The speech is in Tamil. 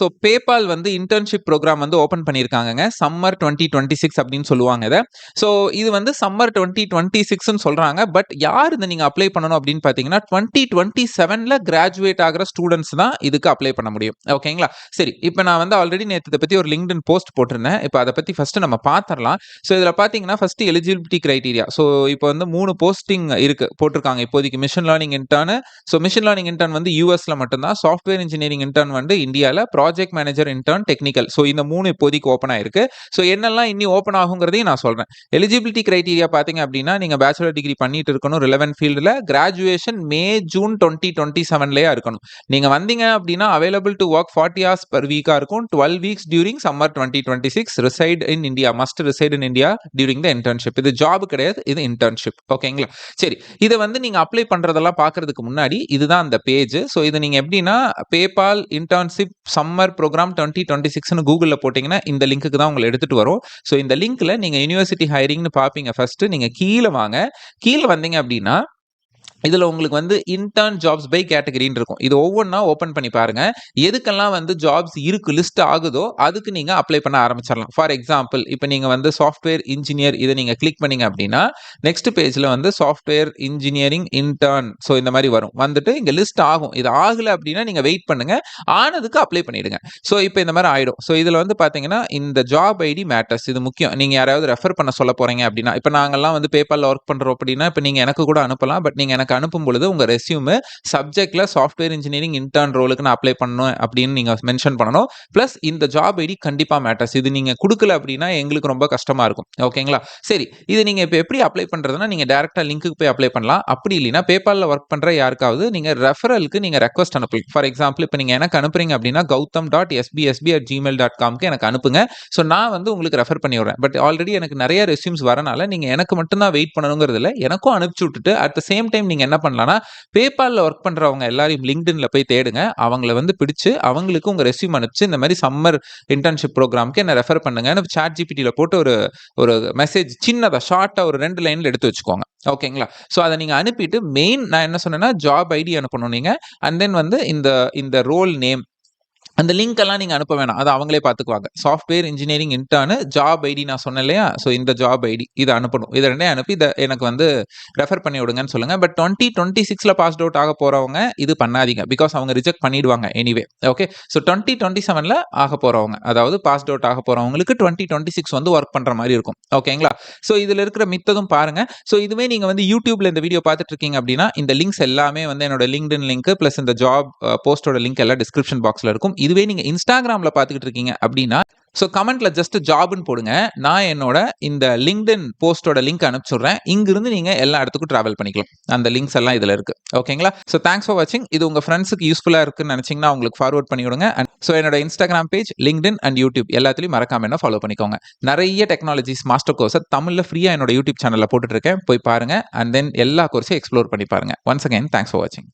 ஸோ பேபால் வந்து இன்டர்ன்ஷிப் ப்ரோக்ராம் வந்து ஓப்பன் பண்ணியிருக்காங்கங்க. சம்மர் 2026 அப்படின்னு சொல்லுவாங்க இதை. ஸோ இது வந்து சம்மர் 2026ன்னு சொல்கிறாங்க. பட் யார் இதை நீங்கள் அப்ளை பண்ணணும் அப்படின்னு பார்த்தீங்கன்னா 2027ல் கிராஜுவேட் ஆகிற ஸ்டூடெண்ட்ஸ் தான் இதுக்கு அப்ளை பண்ண முடியும். ஓகேங்களா? சரி, இப்போ நான் வந்து ஆல்ரெடி நேற்று இதை பற்றி ஒரு லிங்க்டின் போஸ்ட் போட்டிருந்தேன். இப்போ அதை பற்றி ஃபஸ்ட்டு நம்ம பார்த்துடலாம். ஸோ இதில் பார்த்தீங்கன்னா ஃபஸ்ட்டு எலிஜிபிலிட்டி கிரைட்டீரியா. ஸோ இப்போ வந்து 3 போஸ்டிங் இருக்குது போட்டிருக்காங்க இப்போதைக்கு. Machine learning intern. So machine learning intern வந்து யூஎஸ்ல மட்டும்தான். சாஃப்ட்வேர் இன்ஜினியரிங் இன்டர்ன் வந்து இந்தியாவில். Project manager intern technical. So இந்த 3 இப்போதைக்கு ஓப்பன் ஆயிருக்கு. ஸோ என்னெல்லாம் இன்னி ஓப்பன் ஆகுங்கிறதையும் நான் சொல்கிறேன். எலிஜிபிலிட்டி கிரைட்டீரியா பார்த்தீங்க அப்படின்னா நீங்கள் பேச்சுலர் டிகிரி பண்ணிட்டு இருக்கணும் ரிலவென்ட் ஃபீல்டில். கிராஜுவேஷன் மே ஜூன் 2027லேயே இருக்கணும். நீங்கள் வந்தீங்க அப்படின்னா available to work 40 hours per வீக்காக இருக்கும். 12 weeks during summer 2026. Reside in India. Must reside in India during the internship. இது ஜாப் கிடையாது, இது இன்டர்ன்ஷிப். ஓகேங்களா? சரி, இதை வந்து நீங்கள் அப்ளை பண்ணுறதெல்லாம் பார்க்கறதுக்கு முன்னாடி இதுதான் அந்த பேஜ். ஸோ இது நீங்கள் எப்படின்னா பேபால் இன்டர்ன்ஷிப் சம்மர் ப்ரோக்ராம் 2026ன்னு கூகுளில் போட்டிங்கன்னா இந்த லிங்க்குக்கு தான் உங்களை எடுத்துகிட்டு வரும். ஸோ இந்த லிங்க்கில் நீங்கள் யூனிவர்சிட்டி ஹைரிங்னு பார்ப்பீங்க. ஃபஸ்ட்டு நீங்கள் கீழே வாங்க. கீழே வந்தீங்க அப்படின்னா இதில் உங்களுக்கு வந்து இன்டர்ன் ஜாப்ஸ் பை கேட்டகரின்னு இருக்கும். இது ஒவ்வொன்றா ஓப்பன் பண்ணி பாருங்க. எதுக்கெல்லாம் வந்து ஜாப்ஸ் இருக்கு லிஸ்ட் ஆகுதோ அதுக்கு நீங்கள் அப்ளை பண்ண ஆரம்பிச்சிடலாம். ஃபார் எக்ஸாம்பிள் இப்போ நீங்கள் வந்து சாஃப்ட்வேர் இன்ஜினியர் இதை நீங்கள் கிளிக் பண்ணீங்க அப்படின்னா நெக்ஸ்ட் பேஜில் வந்து சாஃப்ட்வேர் இன்ஜினியரிங் இன்டர்ன் ஸோ இந்த மாதிரி வரும். வந்துட்டு இங்கே லிஸ்ட் ஆகும். இது ஆகலை அப்படின்னா நீங்கள் வெயிட் பண்ணுங்க. ஆனதுக்கு அப்ளை பண்ணிடுங்க. ஸோ இப்போ இந்த மாதிரி ஆயிடும். ஸோ இதில் வந்து பார்த்தீங்கன்னா இந்த ஜாப் ஐடி மேட்டர்ஸ். இது முக்கியம். நீங்கள் யாராவது ரெஃபர் பண்ண சொல்ல போறீங்க அப்படின்னா இப்போ நாங்கள்லாம் வந்து பேபாலில் ஒர்க் பண்ணுறோம் அப்படின்னா இப்போ நீங்கள் எனக்கு கூட அனுப்பலாம். பட் நீங்கள் எனக்கு அனுப்பும் பொழுது உங்க ரெஸ்யூம் சப்ஜெக்ட்ல சாஃப்ட்வேர் இன்ஜினியரிங் இன்டர்ன் ரோலுக்கு நான் அப்ளை பண்ணணும் அப்படின்னு நீங்க மென்ஷன் பண்ணணும். பிளஸ் இந்த ஜாப் ஐடி கண்டிப்பா மேட்டர்ஸ். இது நீங்க கொடுக்கல அப்படின்னா எங்களுக்கு ரொம்ப கஷ்டமா இருக்கும். ஓகேங்களா? சரி, இது நீங்க இப்போ எப்படி அப்ளை பண்றதுன்னா நீங்க டைரக்டா லிங்க்குக்கு போய் அப்ளை பண்ணலாம். அப்படி இல்லைன்னா பேபால்ல ஒர்க் பண்ற யாருக்காவது நீங்க ரெஃபரலுக்கு நீங்க ரெக்வஸ்ட் அனுப்பலாம். ஃபார் எக்ஸாம்பிள் இப்போ நீங்க எனக்கு அனுப்புறீங்க அப்படின்னா gautam.sbsb@gmail.com எனக்கு அனுப்புங்க. ஸோ நான் வந்து உங்களுக்கு ரெஃபர் பண்ணி விடுறேன். பட் ஆல்ரெடி எனக்கு நிறைய ரெஸ்யூம்ஸ் வரனால நீங்க எனக்கு மட்டும் தான் வெயிட் பண்ணணுங்கிறது இல்லை, எனக்கும் அனுப்பிச்சு விட்டுட்டு அட் த சேம் டைம் நீங்க என்ன பண்ணலாம்னா பேபால்ல ஒர்க் பண்றவங்க எல்லாரையும் லிங்க்டின்ல போய் தேடுங்க. அவங்கள வந்து பிடிச்சு அவங்களுக்கு உங்க ரெஸ்யூம் அனுப்பிச்சு இந்த மாதிரி சம்மர் இன்டர்ன்ஷிப் ப்ரோக்ராம்க்கு என்ன ரெஃபர் பண்ணுங்கன்னு சாட் ஜிபிடியில் போட்டு ஒரு மெசேஜ் சின்னதாக ஷார்ட்டாக ஒரு 2 லைன்ல எடுத்து வச்சுக்கோங்க. ஓகேங்களா? ஸோ அதை நீங்க அனுப்பிட்டு மெயின் நான் என்ன சொன்னேன்னா ஜாப் ஐடி அனுப்பணும் நீங்க. அண்ட் தென் வந்து இந்த ரோல் நேம் அந்த லிங்க் எல்லாம் நீங்க அனுப்ப வேணாம். அது அவங்களே பார்த்துக்குவாங்க. Software engineering intern job ID நான் சொன்னேன் இல்லையா? ஸோ இந்த ஜாப் ஐடி இதை அனுப்பணும். இதை 2 அனுப்பி இதை எனக்கு வந்து ரெஃபர் பண்ணி விடுங்கன்னு சொல்லுங்க. பட் 2026ல பாஸ்ட் அவுட் ஆக போறவங்க இது பண்ணாதீங்க. பிகாஸ் அவங்க ரிஜெக்ட் பண்ணிடுவாங்க எனிவே. ஓகே, ஸோ 2027ல ஆக போறவங்க அதாவது பாஸ்ட் அவுட் ஆக போறவங்களுக்கு 2026 வந்து ஒர்க் பண்ற மாதிரி இருக்கும். ஓகேங்களா? ஸோ இதுல இருக்கிற மித்ததும் பாருங்க. ஸோ இதுவே நீங்க வந்து யூடியூப்ல இந்த வீடியோ பார்த்துட்டு இருக்கீங்க அப்படின்னா இந்த லிங்க்ஸ் எல்லாமே வந்து என்னோட லிங்க்டின் லிங்க் பிளஸ் இந்த ஜாப் போஸ்டோட லிங்க் எல்லாம் டிஸ்கிரிப்ஷன் பாக்ஸ்ல இருக்கும். இதுவே நீங்க இன்ஸ்டாகிராம்ல பார்த்துக்கிட்டு இருக்கீங்க அப்படின்னா ஸோ கமெண்ட்ல ஜஸ்ட் ஜாப்னு போடுங்க. நான் என்னோட இந்த லிங்க்டின் போஸ்டோட லிங்க் அனுப்பிச்சுடுறேன். இங்கிருந்து நீங்க எல்லா இடத்துக்கும் டிராவல் பண்ணிக்கலாம். அந்த லிங்க்ஸ் எல்லாம் இதுல இருக்கு. ஓகேங்களா? ஸோ தேங்க்ஸ் ஃபார் வாட்சிங். இது உங்க ஃப்ரெண்ட்ஸுக்கு யூஸ்ஃபுல்லா இருக்குன்னு நினைச்சீங்கன்னா உங்களுக்கு ஃபார்வர்ட் பண்ணி விடுங்க. அண்ட் ஸோ என்னோட Instagram page, LinkedIn and YouTube எல்லாத்துலயும் மறக்காம என்ன ஃபாலோ பண்ணிக்கோங்க. நிறைய டெக்னாலஜிஸ் மாஸ்டர் கோர்ஸை தமிழ்ல ஃப்ரீயா என்னோட யூடியூப் சேனல்ல போட்டுட்டு இருக்கேன். போய் பாருங்க. அண்ட் தென் எல்லா கோர்ஸையும் எக்ஸ்ப்ளோர் பண்ணி பாருங்க. ஒன்ஸ் அகைன் தேங்க்ஸ் ஃபார் வாட்சிங்.